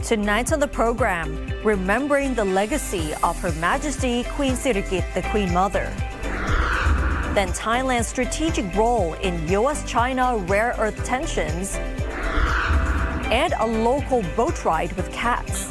Tonight on the program, remembering the legacy of Her Majesty Queen Sirikit, the Queen Mother. Then Thailand's strategic role in U.S.-China rare earth tensions. And a local boat ride with cats.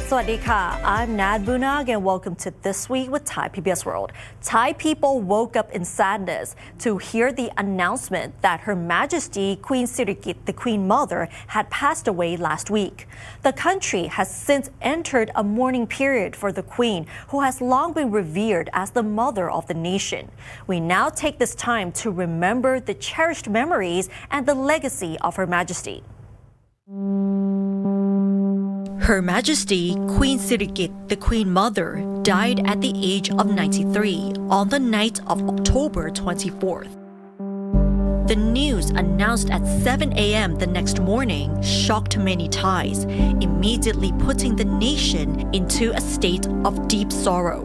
สวัสดีค่ะ I'm Nad Bunag and welcome to This Week with Thai PBS World. Thai people woke up in sadness to hear the announcement that Her Majesty Queen Sirikit, the Queen Mother, had passed away last week. The country has since entered a mourning period for the Queen, who has long been revered as the mother of the nation. We now take this time to remember the cherished memories and the legacy of Her Majesty. Her Majesty Queen Sirikit, the Queen Mother, died at the age of 93 on the night of October 24th. The news announced at 7 a.m. the next morning shocked many Thais, immediately putting the nation into a state of deep sorrow.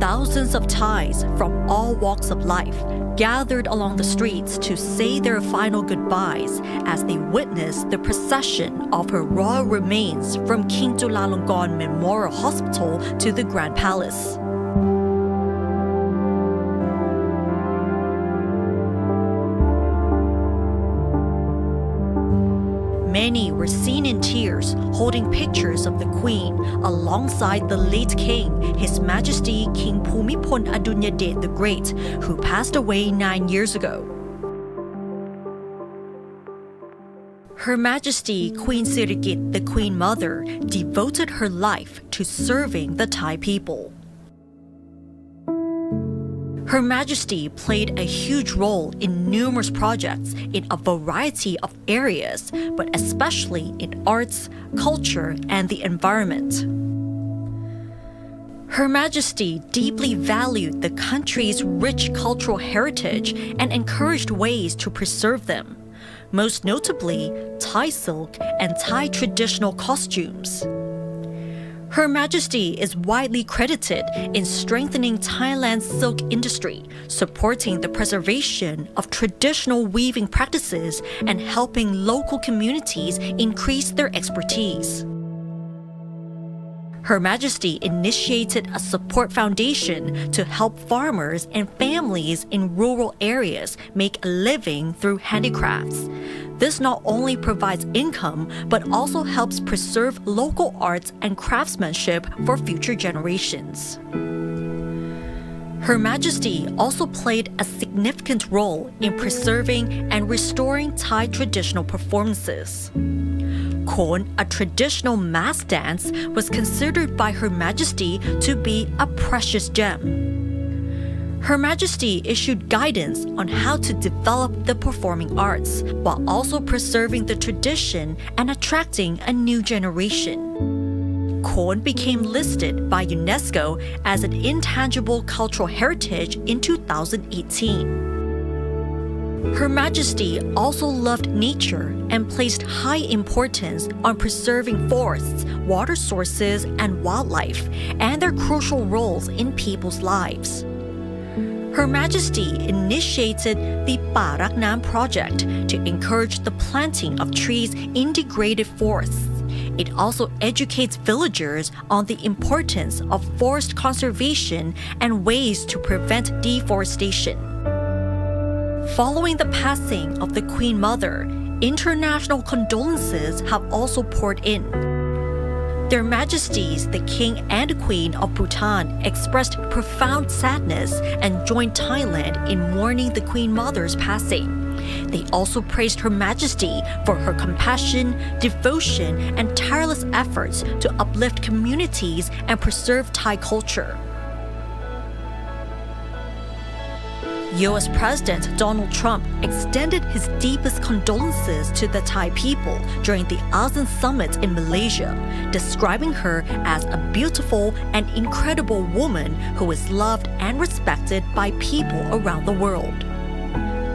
Thousands of Thais from all walks of life gathered along the streets to say their final goodbyes as they witnessed the procession of her royal remains from King Chulalongkorn Memorial Hospital to the Grand Palace. Many were seen in tears holding pictures of the Queen alongside the late King, His Majesty King Bhumibol Adulyadej the Great, who passed away 9 years ago. Her Majesty Queen Sirikit, the Queen Mother, devoted her life to serving the Thai people. Her Majesty played a huge role in numerous projects in a variety of areas, but especially in arts, culture, and the environment. Her Majesty deeply valued the country's rich cultural heritage and encouraged ways to preserve them, most notably Thai silk and Thai traditional costumes. Her Majesty is widely credited in strengthening Thailand's silk industry, supporting the preservation of traditional weaving practices and helping local communities increase their expertise. Her Majesty initiated a support foundation to help farmers and families in rural areas make a living through handicrafts. This not only provides income, but also helps preserve local arts and craftsmanship for future generations. Her Majesty also played a significant role in preserving and restoring Thai traditional performances. Khon, a traditional mass dance, was considered by Her Majesty to be a precious gem. Her Majesty issued guidance on how to develop the performing arts while also preserving the tradition and attracting a new generation. Khon became listed by UNESCO as an intangible cultural heritage in 2018. Her Majesty also loved nature and placed high importance on preserving forests, water sources, and wildlife, and their crucial roles in people's lives. Her Majesty initiated the Pa Rak Nam project to encourage the planting of trees in degraded forests. It also educates villagers on the importance of forest conservation and ways to prevent deforestation. Following the passing of the Queen Mother, international condolences have also poured in. Their Majesties, the King and Queen of Bhutan, expressed profound sadness and joined Thailand in mourning the Queen Mother's passing. They also praised Her Majesty for her compassion, devotion, and tireless efforts to uplift communities and preserve Thai culture. U.S. President Donald Trump extended his deepest condolences to the Thai people during the ASEAN summit in Malaysia, describing her as a beautiful and incredible woman who is loved and respected by people around the world.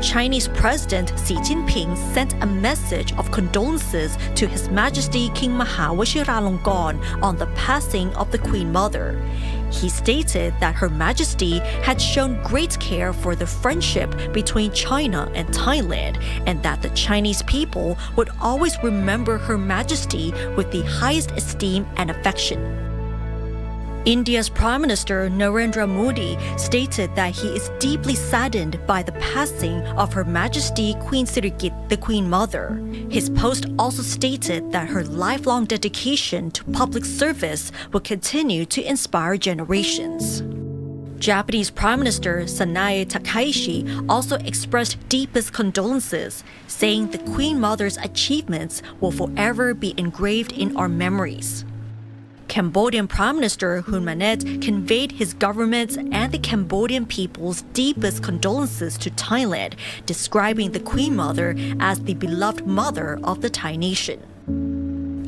Chinese President Xi Jinping sent a message of condolences to His Majesty King Maha Vajiralongkorn on the passing of the Queen Mother. He stated that Her Majesty had shown great care for the friendship between China and Thailand and that the Chinese people would always remember Her Majesty with the highest esteem and affection. India's Prime Minister Narendra Modi stated that he is deeply saddened by the passing of Her Majesty Queen Sirikit, the Queen Mother. His post also stated that her lifelong dedication to public service will continue to inspire generations. Japanese Prime Minister Sanae Takaishi also expressed deepest condolences, saying the Queen Mother's achievements will forever be engraved in our memories. Cambodian Prime Minister Hun Manet conveyed his government's and the Cambodian people's deepest condolences to Thailand, describing the Queen Mother as the beloved mother of the Thai nation.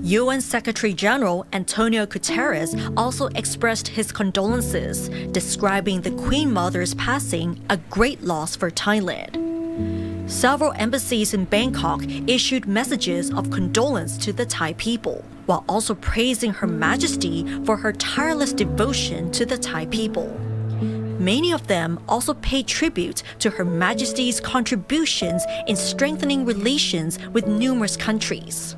UN Secretary General Antonio Guterres also expressed his condolences, describing the Queen Mother's passing a great loss for Thailand. Several embassies in Bangkok issued messages of condolence to the Thai people, while also praising Her Majesty for her tireless devotion to the Thai people. Many of them also paid tribute to Her Majesty's contributions in strengthening relations with numerous countries.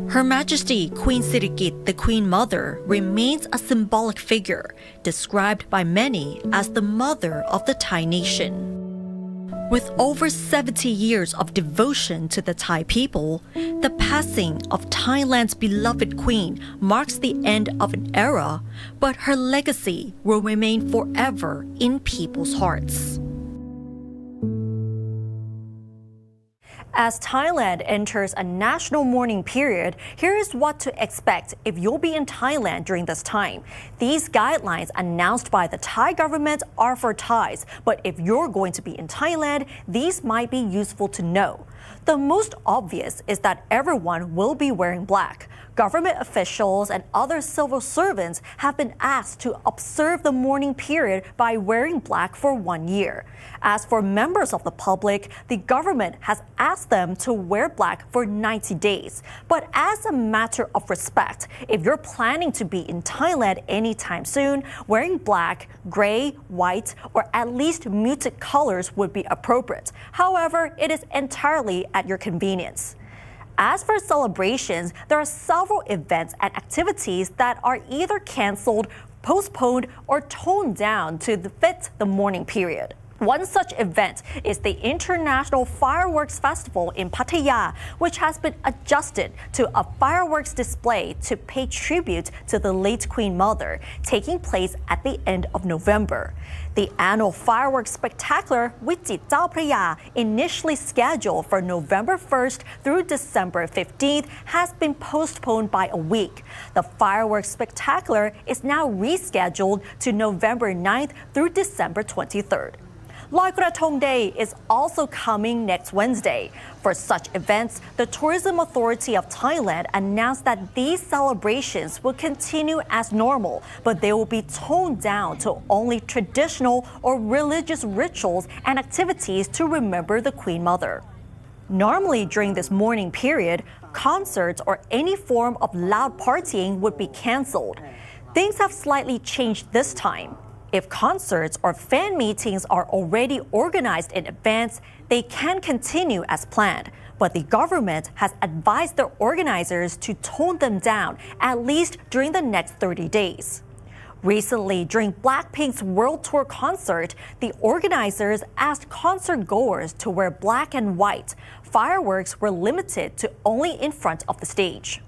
Her Majesty Queen Sirikit, the Queen Mother, remains a symbolic figure, described by many as the mother of the Thai nation. With over 70 years of devotion to the Thai people, the passing of Thailand's beloved queen marks the end of an era, but her legacy will remain forever in people's hearts. As Thailand enters a national mourning period, here is what to expect if you'll be in Thailand during this time. These guidelines announced by the Thai government are for Thais, but if you're going to be in Thailand, these might be useful to know. The most obvious is that everyone will be wearing black. Government officials and other civil servants have been asked to observe the mourning period by wearing black for 1 year. As for members of the public, the government has asked them to wear black for 90 days. But as a matter of respect, if you're planning to be in Thailand anytime soon, wearing black, gray, white, or at least muted colors would be appropriate. However, it is entirely at your convenience. As for celebrations, there are several events and activities that are either canceled, postponed, or toned down to fit the mourning period. One such event is the International Fireworks Festival in Pattaya, which has been adjusted to a fireworks display to pay tribute to the late Queen Mother, taking place at the end of November. The annual fireworks spectacular Vijit จ้าพระยา, initially scheduled for November 1st through December 15th, has been postponed by a week. The fireworks spectacular is now rescheduled to November 9th through December 23rd. Loi Krathong Day is also coming next Wednesday. For such events, the Tourism Authority of Thailand announced that these celebrations will continue as normal, but they will be toned down to only traditional or religious rituals and activities to remember the Queen Mother. Normally, during this mourning period, concerts or any form of loud partying would be canceled. Things have slightly changed this time. If concerts or fan meetings are already organized in advance, they can continue as planned, but the government has advised their organizers to tone them down, at least during the next 30 days. Recently, during Blackpink's World Tour concert, the organizers asked concert goers to wear black and white. Fireworks were limited to only in front of the stage.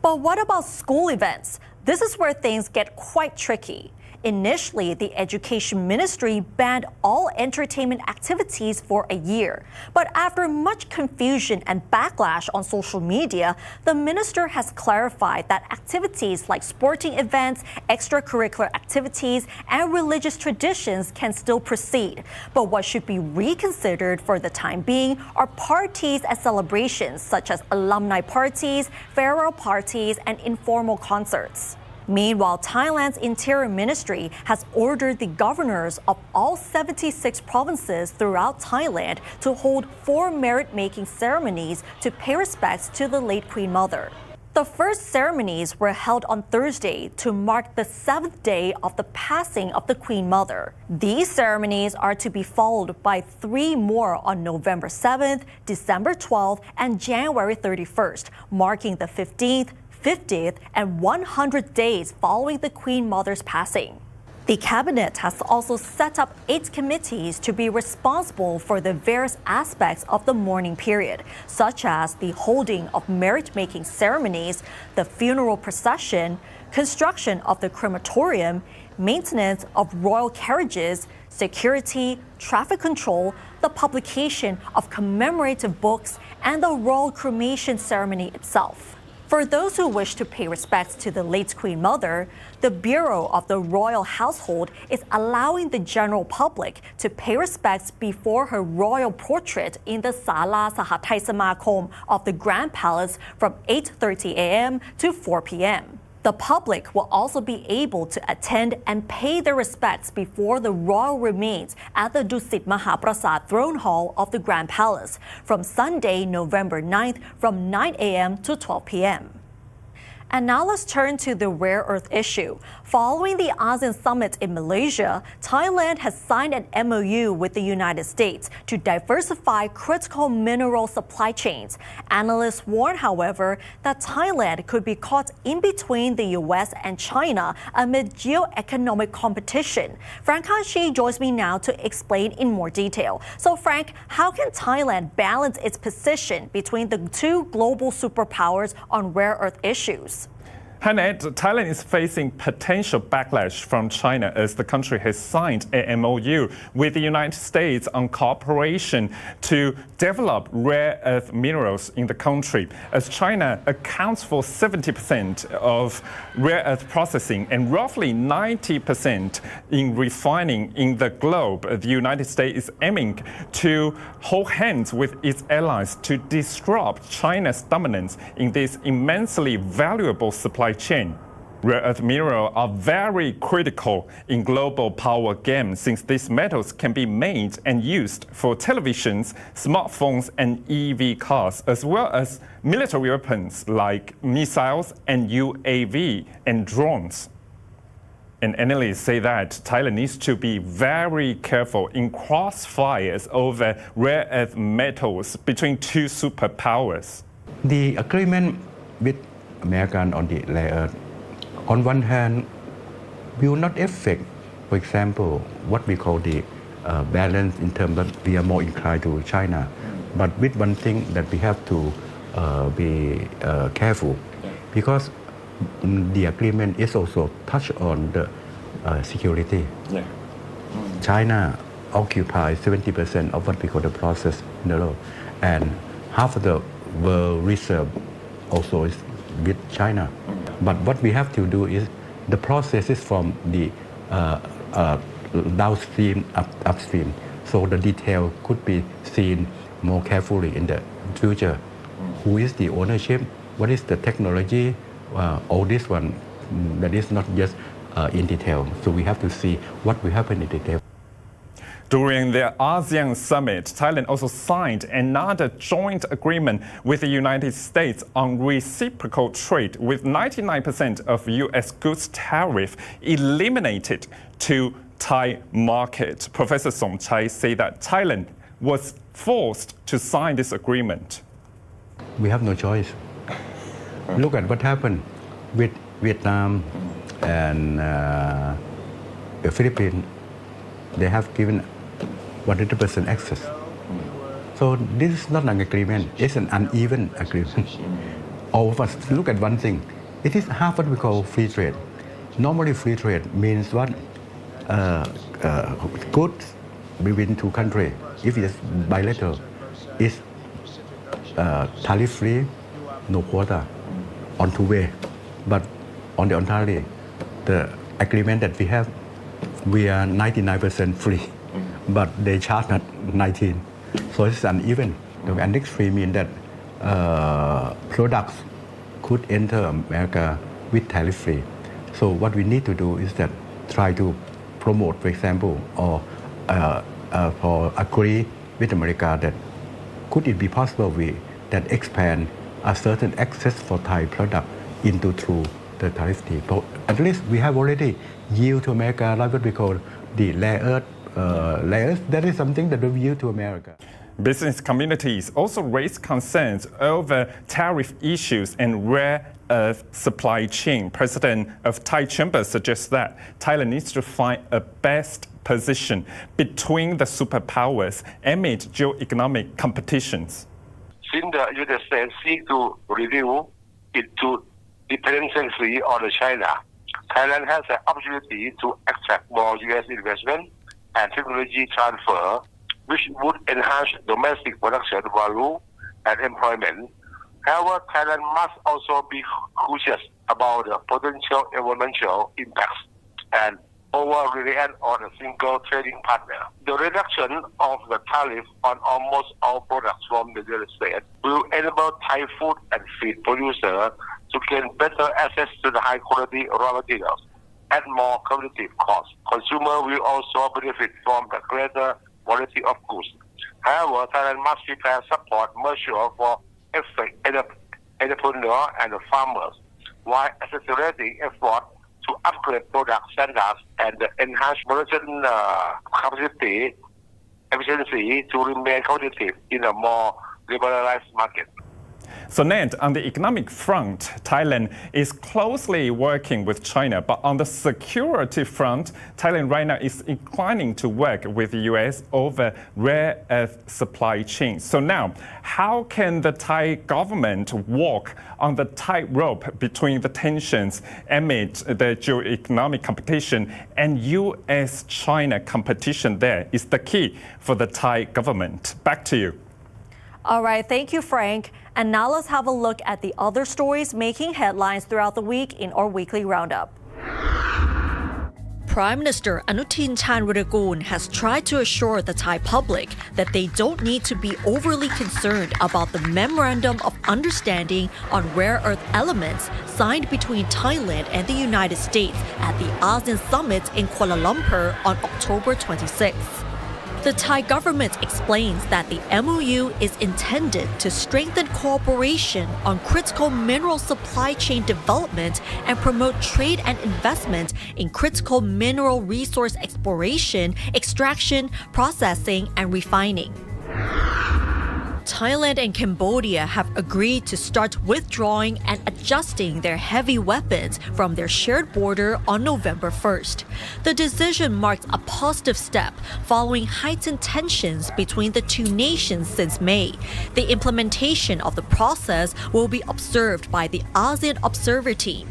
But what about school events? This is where things get quite tricky. Initially, the Education Ministry banned all entertainment activities for a year. But after much confusion and backlash on social media, the minister has clarified that activities like sporting events, extracurricular activities, and religious traditions can still proceed. But what should be reconsidered for the time being are parties and celebrations such as alumni parties, farewell parties, and informal concerts. Meanwhile, Thailand's Interior Ministry has ordered the governors of all 76 provinces throughout Thailand to hold 4 merit-making ceremonies to pay respects to the late Queen Mother. The first ceremonies were held on Thursday to mark the 7th day of the passing of the Queen Mother. These ceremonies are to be followed by 3 more on November 7th, December 12th, and January 31st, marking the 15th, 50th, and 100th days following the Queen Mother's passing. The cabinet has also set up 8 committees to be responsible for the various aspects of the mourning period, such as the holding of merit-making ceremonies, the funeral procession, construction of the crematorium, maintenance of royal carriages, security, traffic control, the publication of commemorative books, and the royal cremation ceremony itself. For those who wish to pay respects to the late Queen Mother, the Bureau of the Royal Household is allowing the general public to pay respects before her royal portrait in the Sala Sahathai Samakom of the Grand Palace from 8:30 a.m. to 4 p.m. The public will also be able to attend and pay their respects before the royal remains at the Dusit Mahaprasad Throne Hall of the Grand Palace from Sunday, November 9th from 9 a.m. to 12 p.m. And now let's turn to the rare earth issue. Following the ASEAN summit in Malaysia, Thailand has signed an MOU with the United States to diversify critical mineral supply chains. Analysts warn, however, that Thailand could be caught in between the US and China amid geoeconomic competition. Frank Hashi joins me now to explain in more detail. So Frank, how can Thailand balance its position between the 2 global superpowers on rare earth issues? Hannah, Thailand is facing potential backlash from China as the country has signed a MOU with the United States on cooperation to develop rare earth minerals in the country. As China accounts for 70% of rare earth processing and roughly 90% in refining in the globe, the United States is aiming to hold hands with its allies to disrupt China's dominance in this immensely valuable supply chain. Rare earth minerals are very critical in global power game since these metals can be made and used for televisions, smartphones, and EV cars, as well as military weapons like missiles and UAV and drones. And analysts say that Thailand needs to be very careful in crossfires over rare earth metals between 2 superpowers. The agreement with America on the rare earth, on one hand, will not affect, for example, what we call the balance in terms of we are more inclined to China. But with one thing that we have to be careful, because the agreement is also touch on the security. China occupies 70% of what we call the processed mineral, and half of the world reserve also is with China. But what we have to do is the processes from the downstream, upstream. So the detail could be seen more carefully in the future. Who is the ownership? What is the technology? All this one, that is not just in detail. So we have to see what will happen in detail. During the ASEAN summit, Thailand also signed another joint agreement with the United States on reciprocal trade, with 99% of U.S. goods tariff eliminated to Thai market. Professor Somchai said that Thailand was forced to sign this agreement. We have no choice. Look at what happened with Vietnam and the Philippines. They have given 100% access. So this is not an agreement, it's an uneven agreement. All of us look at one thing. It is half what we call free trade. Normally free trade means what? Goods between 2 countries. If it is bilateral, it's tariff free, no quota, on 2 way. But on the contrary, the agreement that we have, we are 99% free, but they charge at 19. So it's uneven. The annex free means that products could enter America with tariff free. So what we need to do is that try to promote, for example, or agree with America that could it be possible that expand a certain access for Thai product into through the tariff. At least we have already yield to America, like what we call the rare earth. That is something that we yield to America. Business communities also raised concerns over tariff issues and rare earth supply chain. President of Thai Chamber suggests that Thailand needs to find a best position between the superpowers amid geo-economic competitions. Since the United States seek to reduce its dependency on China, Thailand has an opportunity to attract more U.S. investment and technology transfer, which would enhance domestic production value and employment. However, Thailand must also be cautious about the potential environmental impacts and over-reliant on a single trading partner. The reduction of the tariff on almost all products from the United States will enable Thai food and feed producers to gain better access to the high-quality raw materials at more competitive costs. Consumers will also benefit from the greater quality of goods. However, Thailand must prepare support measures for entrepreneurs and farmers, while accelerating efforts to upgrade product standards and enhance production capacity efficiency to remain competitive in a more liberalized market. So Nant, on the economic front, Thailand is closely working with China, but on the security front, Thailand right now is inclining to work with the US over rare earth supply chains. So now, how can the Thai government walk on the tightrope between the tensions amid the geo-economic competition and US-China competition there is the key for the Thai government. Back to you. All right, thank you, Frank. And now let's have a look at the other stories making headlines throughout the week in our weekly roundup. Prime Minister Anutin Chanvirakul has tried to assure the Thai public that they don't need to be overly concerned about the Memorandum of Understanding on Rare Earth Elements signed between Thailand and the United States at the ASEAN Summit in Kuala Lumpur on October 26th. The Thai government explains that the MOU is intended to strengthen cooperation on critical mineral supply chain development and promote trade and investment in critical mineral resource exploration, extraction, processing, and refining. Thailand and Cambodia have agreed to start withdrawing and adjusting their heavy weapons from their shared border on November 1st. The decision marks a positive step following heightened tensions between the two nations since May. The implementation of the process will be observed by the ASEAN Observer Team.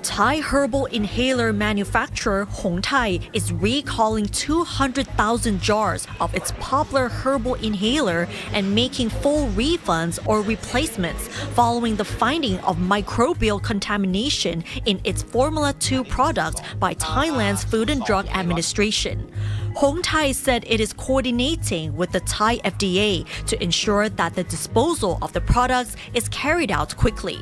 Thai herbal inhaler manufacturer Hong Thai is recalling 200,000 jars of its popular herbal inhaler and making full refunds or replacements following the finding of microbial contamination in its Formula 2 product by Thailand's Food and Drug Administration. Hong Thai said it is coordinating with the Thai FDA to ensure that the disposal of the products is carried out quickly.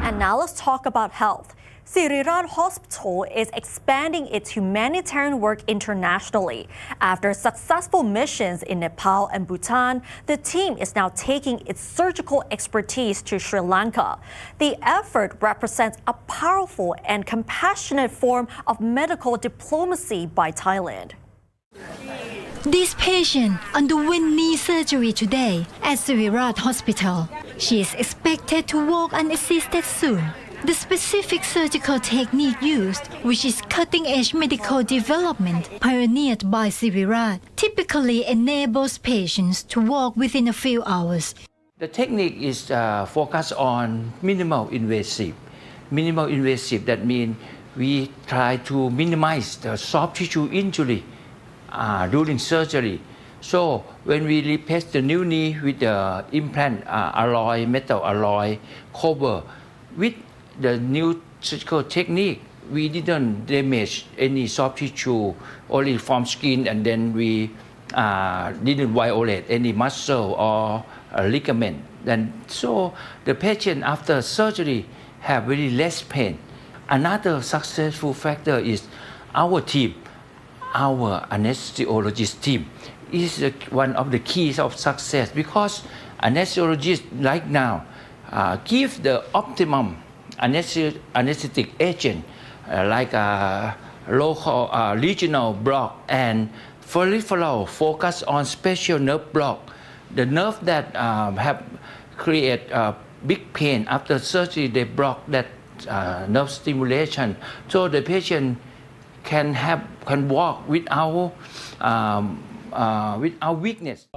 And now let's talk about health. Sirikit Hospital is expanding its humanitarian work internationally. After successful missions in Nepal and Bhutan, the team is now taking its surgical expertise to Sri Lanka. The effort represents a powerful and compassionate form of medical diplomacy by Thailand. This patient underwent knee surgery today at Sirikit Hospital. She is expected to walk unassisted soon. The specific surgical technique used, which is cutting-edge medical development pioneered by Sirikit, typically enables patients to walk within a few hours. The technique is focused on minimal invasive. Minimal invasive, that means we try to minimize the soft tissue injury during surgery. So when we replace the new knee with the implant alloy, metal alloy cover, with the new surgical technique, we didn't damage any soft tissue, only from skin, and then we didn't violate any muscle or ligament. And so the patient after surgery have very less pain. Another successful factor is our team. Our anesthesiologist team is one of the keys of success, because anesthesiologist right now give the optimum anesthetic agent like a local regional block and peripheral focus on special nerve block, the nerve that have create big pain after surgery. They block that nerve stimulation, so the patient can walk without weakness.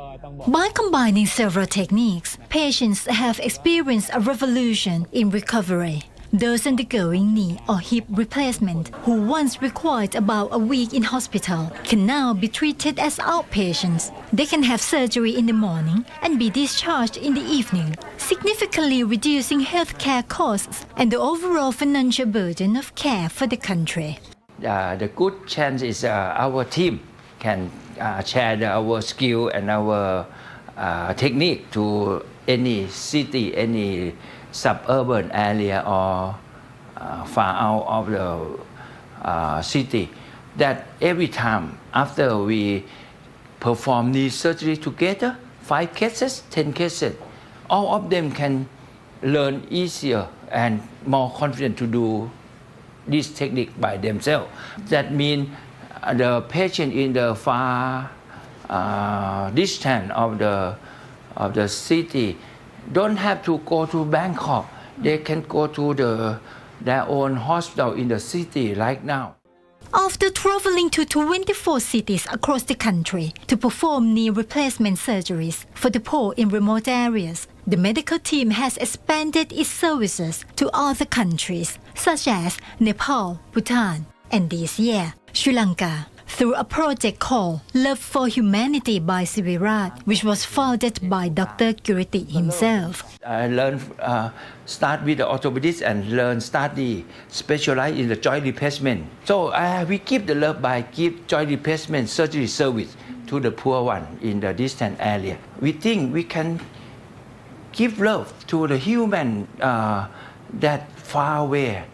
By combining several techniques, patients have experienced a revolution in recovery. Those undergoing knee or hip replacement, who once required about a week in hospital, can now be treated as outpatients. They can have surgery in the morning and be discharged in the evening, significantly reducing healthcare costs and the overall financial burden of care for the country. The good chance is our team can share our skill and our technique to any city, any suburban area or far out of the city. That every time after we perform knee surgery together, 5 cases, 10 cases, all of them can learn easier and more confident to do this technique by themselves. That means the patient in the far distance of the city don't have to go to Bangkok. They can go to their own hospital in the city right now. After traveling to 24 cities across the country to perform knee replacement surgeries for the poor in remote areas, the medical team has expanded its services to other countries such as Nepal, Bhutan, and this year, Sri Lanka, through a project called Love for Humanity by Sirikit, which was founded by Dr. Sirikit himself. I learned, start with the orthopedist and study, specialize in the joint replacement. So we keep the love by give joint replacement surgery service to the poor one in the distant area. We think we can give love to the human that far away.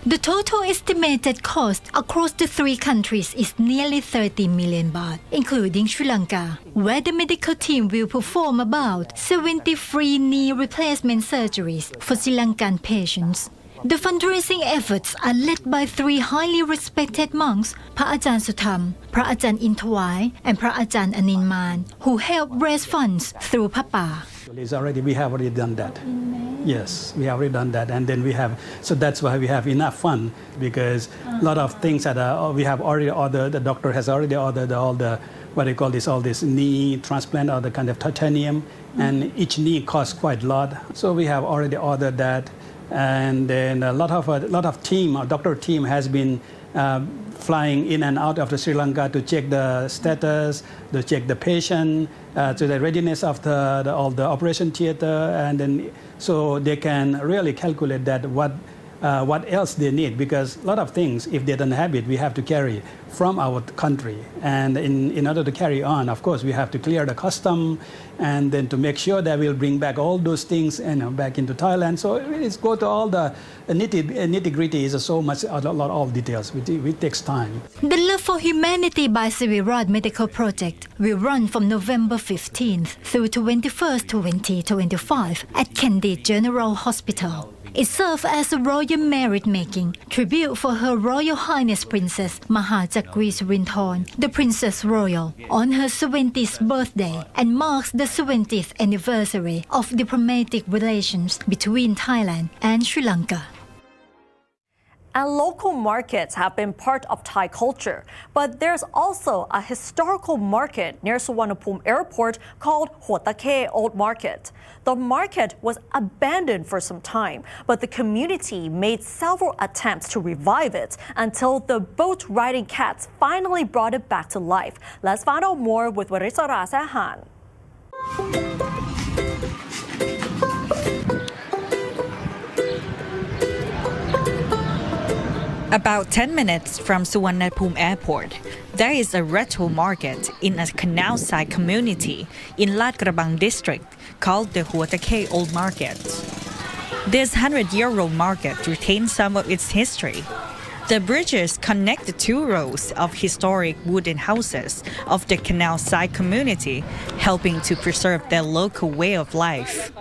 The total estimated cost across the 3 countries is nearly 30 million baht, including Sri Lanka, where the medical team will perform about 70 free knee replacement surgeries for Sri Lankan patients. The fundraising efforts are led by 3 highly respected monks, Pra Ajahn Sutham, Pra Ajahn Inthawai, and Pra Ajahn Aninman, who help raise funds through Papa. We have already done that. Yes, we have already done that, and then so that's why we have enough fund, because a lot of things that we have already ordered. The doctor has already ordered all this knee transplant or the kind of titanium, and each knee costs quite a lot. So we have already ordered that, and then a lot of team, our doctor team has been flying in and out of the Sri Lanka to check the status, to check the patient, to the readiness of all the operation theater, and then so they can really calculate that what else they need, because a lot of things, if they don't have it, we have to carry from our country, and in order to carry on, of course, we have to clear the custom, and then to make sure that we'll bring back all those things back into Thailand. So it's go to all the nitty-gritty is so much, a lot of details. It takes time. The Love for Humanity by Sirikit Medical Project will run from November 15th through 21st, 2025 at Candid General Hospital. It serves as a royal merit-making tribute for Her Royal Highness Princess Mahachakri Surinthorn, the Princess Royal, on her 70th birthday, and marks the 70th anniversary of diplomatic relations between Thailand and Sri Lanka. And local markets have been part of Thai culture, but there's also a historical market near Suvarnabhumi Airport called Huatake Old Market. The market was abandoned for some time, but the community made several attempts to revive it until the boat-riding cats finally brought it back to life. Let's find out more with Warisara Sahan. About 10 minutes from Suvarnabhumi Airport, there is a retro market in a canal-side community in Lat Krabang district called the Huatake Old Market. This 100-year-old market retains some of its history. The bridges connect the two rows of historic wooden houses of the canal side community, helping to preserve their local way of life.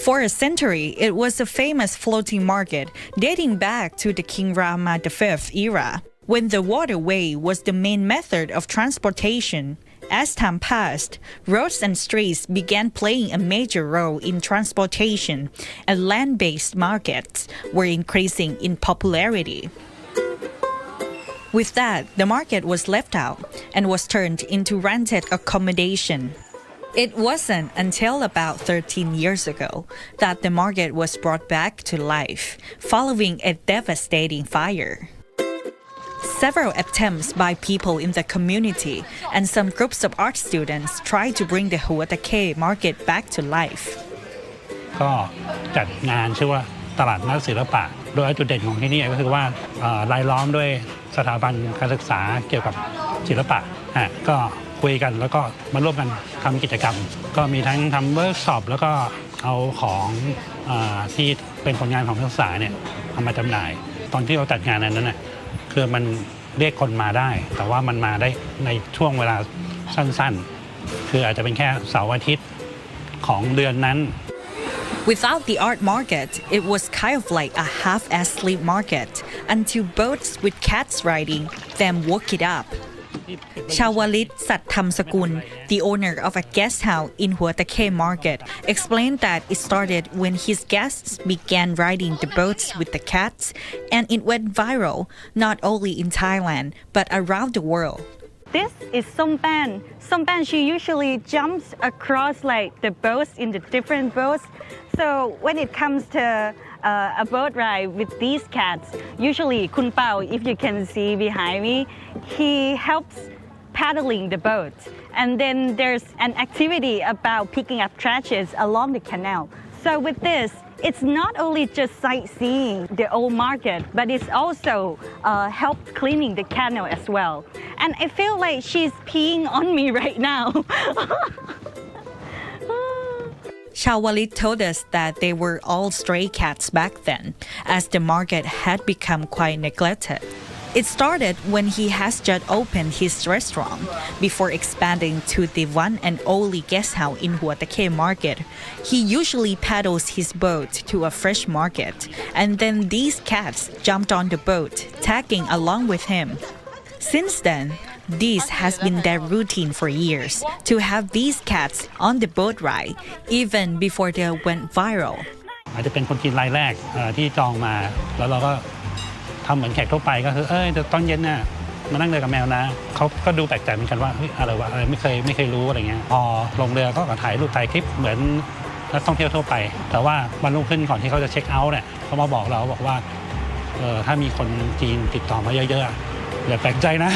For a century, it was a famous floating market dating back to the King Rama V era, when the waterway was the main method of transportation. As time passed, roads and streets began playing a major role in transportation, and land-based markets were increasing in popularity. With that, the market was left out and was turned into rented accommodation. It wasn't until about 13 years ago that the market was brought back to life following a devastating fire. Several attempts by people in the community and some groups of art students tried to bring the Huatake market back to life. ก็จัดงานชื่อว่าตลาดนัดศิลปะโดยจุดเด่นของที่นี่ก็คือว่ารายล้อมด้วยสถาบันการศึกษาเกี่ยวกับศิลปะก็คุยกันแล้วก็มาร่วมกันทำกิจกรรมก็มีทั้งทำเวิร์กช็อปแล้วก็เอาของที่เป็นผลงานของนักศึกษาเนี่ยเอามาจำหน่ายตอนที่เราจัดงานนั้นน่ะคือมันเรียกคนมาได้แต่ว่ามันมาได้ในช่วงเวลาสั้นๆคืออาจจะเป็นแค่เสาร์อาทิตย์ของเดือนนั้น Without the art market, it was kind of like a half-asleep market until boats with cats riding them woke it up. Shawalit Sattamsakul, the owner of a guest house in Huatake Market, explained that it started when his guests began riding the boats with the cats, and it went viral not only in Thailand but around the world. This is Sompan. Sompan, she usually jumps across like the boats in the different boats. So when it comes to a boat ride with these cats, usually Kun Pao, if you can see behind me, he helps paddling the boat. And then there's an activity about picking up trashes along the canal. So with this, it's not only just sightseeing the old market, but it's also helped cleaning the canal as well. And I feel like she's peeing on me right now. Shawalit told us that they were all stray cats back then, as the market had become quite neglected. It started when he has just opened his restaurant before expanding to the one and only guest house in Huatake Market. He usually paddles his boat to a fresh market, and then these cats jumped on the boat, tagging along with him. Since then, this has been their routine for years, to have these cats on the boat ride, even before they went viral. อาจจะเป็นคนจีนรายแรกที่จองมาแล้วเราก็ทำเหมือนแขกทั่วไปก็คือตอนเย็นน่ะมานั่งเรือกับแมวนะเขาก็ดูแปลกใจเหมือนกันว่าอะไรวะไม่เคยรู้อะไรเงี้ยพอลงเรือก็ถ่ายรูปถ่ายคลิปเหมือนนักท่องเที่ยวทั่วไปแต่ว่าวันรุ่งขึ้นก่อนที่เขาจะเช็คเอาท์เนี่ยเขามาบอกเราบอกว่าถ้ามีคนจีนติดต่อมาเยอะๆอย่าแปลกใจนะ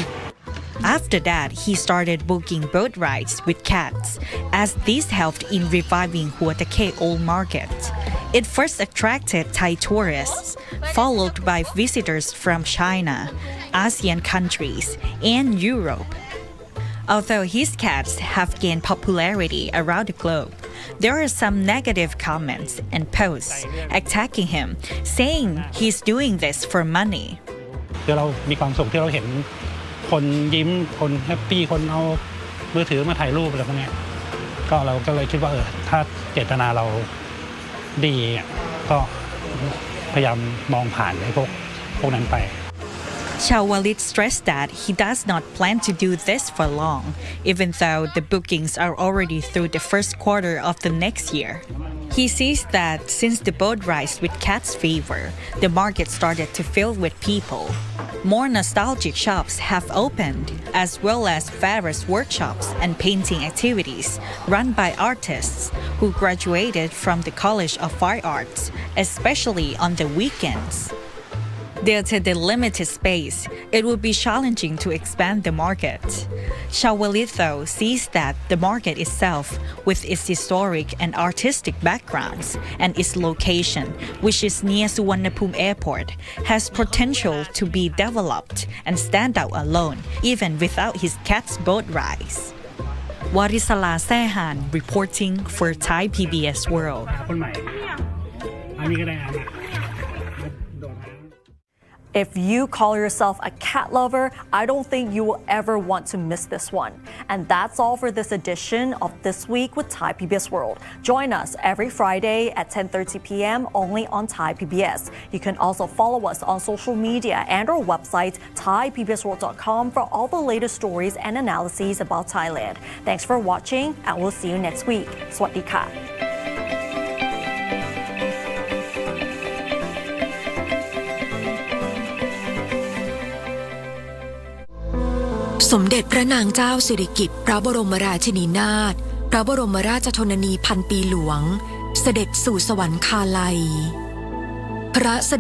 After that, he started booking boat rides with cats, as this helped in reviving Huatake Old Market. It first attracted Thai tourists, followed by visitors from China, ASEAN countries, and Europe. Although his cats have gained popularity around the globe, there are some negative comments and posts attacking him, saying he's doing this for money. คือเรามีความสุขที่เราเห็นคนยิ้มคนแฮปปี้คนเอามือถือมาถ่ายรูปอะไรพวกนี้ก็เราก็เลยคิดว่าถ้าเจตนาเราดีก็พยายามมองผ่านไอ้พวกนั้นไป Shawalit stressed that he does not plan to do this for long, even though the bookings are already through the first quarter of the next year. He sees that since the boat rides with cats fever, the market started to fill with people. More nostalgic shops have opened, as well as various workshops and painting activities run by artists who graduated from the College of Fine Arts, especially on the weekends. Due to the limited space, it would be challenging to expand the market. Shawalit, though, sees that the market itself, with its historic and artistic backgrounds and its location, which is near Suvarnabhumi Airport, has potential to be developed and stand out alone, even without his cat's boat rides. Warisala Sehan reporting for Thai PBS World. If you call yourself a cat lover, I don't think you will ever want to miss this one. And that's all for this edition of This Week with Thai PBS World. Join us every Friday at 10:30 p.m. only on Thai PBS. You can also follow us on social media and our website, thaipbsworld.com, for all the latest stories and analyses about Thailand. Thanks for watching, and we'll see you next week. สวัสดีค่ะ สมเด็จพระนางเจ้าสิริกิติ์พระบรมราชินีนาถพระบรมราชชนนีพันปีหลวงเสด็จสู่สวรรคาลัยพระ